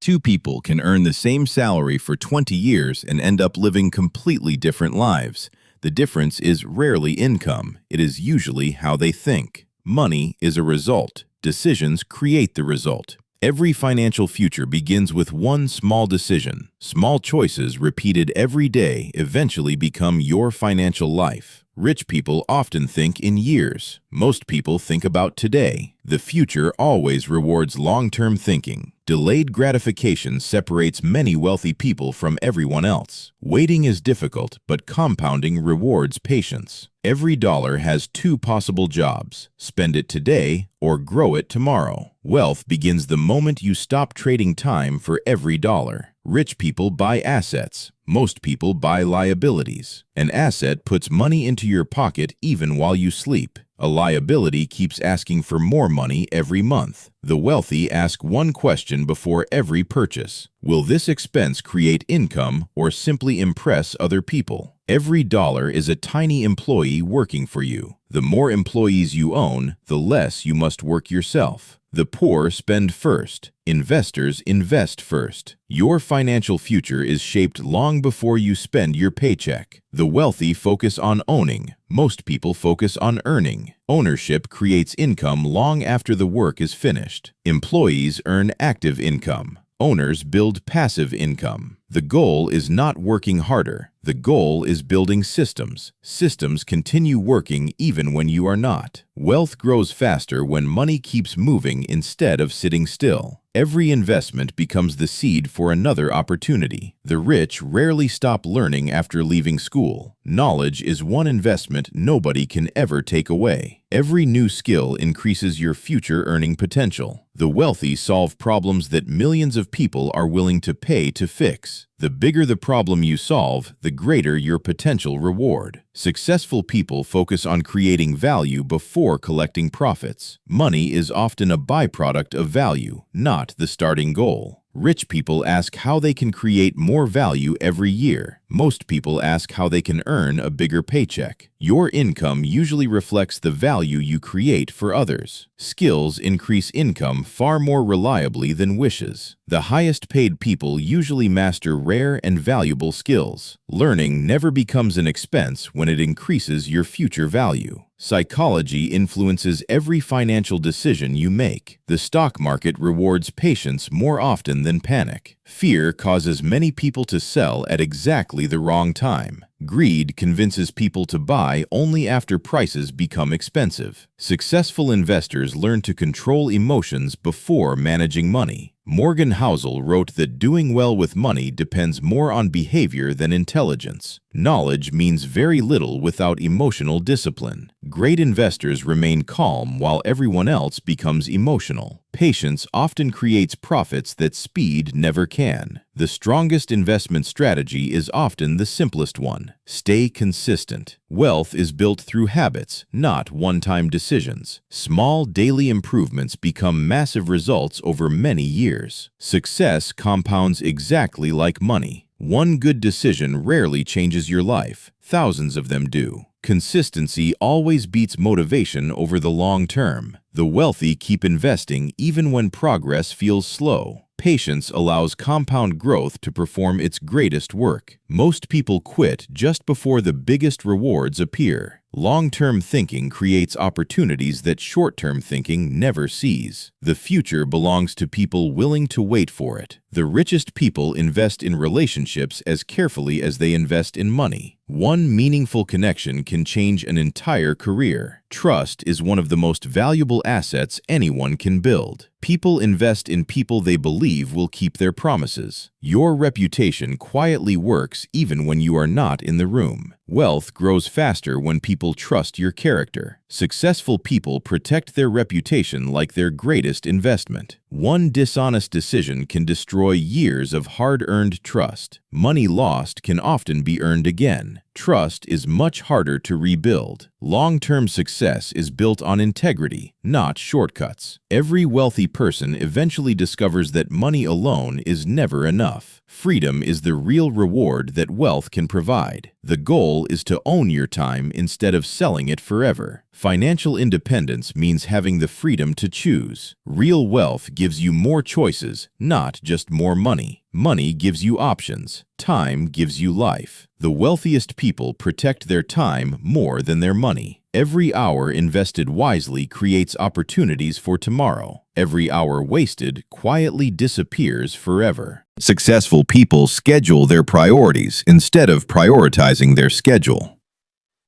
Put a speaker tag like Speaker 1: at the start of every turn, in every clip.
Speaker 1: Two people can earn the same salary for 20 years and end up living completely different lives. The difference is rarely income, it is usually how they think. Money is a result. Decisions create the result. Every financial future begins with one small decision. Small choices repeated every day eventually become your financial life. Rich people often think in years. Most people think about today. The future always rewards long-term thinking. Delayed gratification separates many wealthy people from everyone else. Waiting is difficult, but compounding rewards patience. Every dollar has two possible jobs: spend it today or grow it tomorrow. Wealth begins the moment you stop trading time for every dollar. Rich people buy assets. Most people buy liabilities. An asset puts money into your pocket even while you sleep. A liability keeps asking for more money every month. The wealthy ask one question before every purchase: will this expense create income or simply impress other people? Every dollar is a tiny employee working for you. The more employees you own, the less you must work yourself. The poor spend first. Investors invest first. Your financial future is shaped long before you spend your paycheck. The wealthy focus on owning. Most people focus on earning. Ownership creates income long after the work is finished. Employees earn active income. Owners build passive income. The goal is not working harder. The goal is building systems. Systems continue working even when you are not. Wealth grows faster when money keeps moving instead of sitting still. Every investment becomes the seed for another opportunity. The rich rarely stop learning after leaving school. Knowledge is one investment nobody can ever take away. Every new skill increases your future earning potential. The wealthy solve problems that millions of people are willing to pay to fix. The bigger the problem you solve, the greater your potential reward. Successful people focus on creating value before collecting profits. Money is often a byproduct of value, not the starting goal. Rich people ask how they can create more value every year. Most people ask how they can earn a bigger paycheck. Your income usually reflects the value you create for others. Skills increase income far more reliably than wishes. The highest paid people usually master rare and valuable skills. Learning never becomes an expense when it increases your future value. Psychology influences every financial decision you make. The stock market rewards patience more often than panic. Fear causes many people to sell at exactly the wrong time. Greed convinces people to buy only after prices become expensive. Successful investors learn to control emotions before managing money. Morgan Housel wrote that doing well with money depends more on behavior than intelligence. Knowledge means very little without emotional discipline. Great investors remain calm while everyone else becomes emotional. Patience often creates profits that speed never can. The strongest investment strategy is often the simplest one. Stay consistent. Wealth is built through habits, not one-time decisions. Small daily improvements become massive results over many years. Success compounds exactly like money. One good decision rarely changes your life. Thousands of them do. Consistency always beats motivation over the long term. The wealthy keep investing even when progress feels slow. Patience allows compound growth to perform its greatest work. Most people quit just before the biggest rewards appear. Long-term thinking creates opportunities that short-term thinking never sees. The future belongs to people willing to wait for it. The richest people invest in relationships as carefully as they invest in money. One meaningful connection can change an entire career. Trust is one of the most valuable assets anyone can build. People invest in people they believe will keep their promises. Your reputation quietly works even when you are not in the room. Wealth grows faster when people trust your character. Successful people protect their reputation like their greatest investment. One dishonest decision can destroy years of hard-earned trust. Money lost can often be earned again. trust is much harder to rebuild. Long-term success is built on integrity, not shortcuts. Every wealthy person eventually discovers that money alone is never enough. Freedom is the real reward that wealth can provide. The goal is to own your time instead of selling it forever. Financial independence means having the freedom to choose. Real wealth gives you more choices, not just more money. Money gives you options. Time gives you life. The wealthiest people protect their time more than their money. Every hour invested wisely creates opportunities for tomorrow. Every hour wasted quietly disappears forever. Successful people schedule their priorities instead of prioritizing their schedule.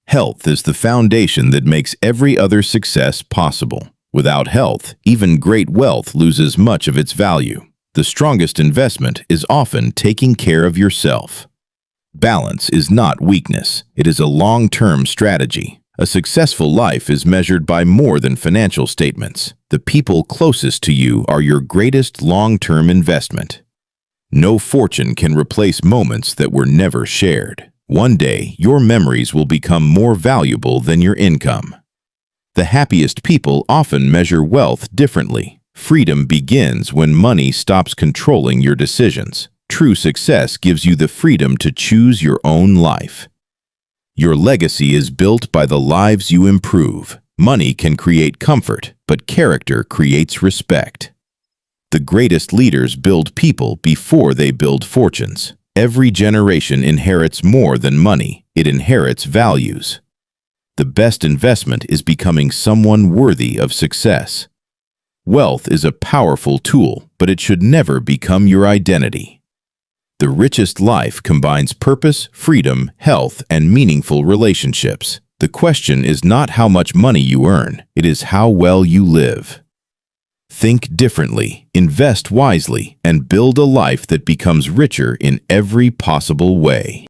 Speaker 1: Health is the foundation that makes every other success possible. Without health, even great wealth loses much of its value. The strongest investment is often taking care of yourself. Balance is not weakness. It is a long-term strategy. A successful life is measured by more than financial statements. The people closest to you are your greatest long-term investment. No fortune can replace moments that were never shared. One day, your memories will become more valuable than your income. The happiest people often measure wealth differently. Freedom begins when money stops controlling your decisions. True success gives you the freedom to choose your own life. Your legacy is built by the lives you improve. Money can create comfort, but character creates respect. The greatest leaders build people before they build fortunes. Every generation inherits more than money. It inherits values. The best investment is becoming someone worthy of success. Wealth is a powerful tool, but it should never become your identity. The richest life combines purpose, freedom, health, and meaningful relationships. The question is not how much money you earn, it is how well you live. Think differently, invest wisely, and build a life that becomes richer in every possible way.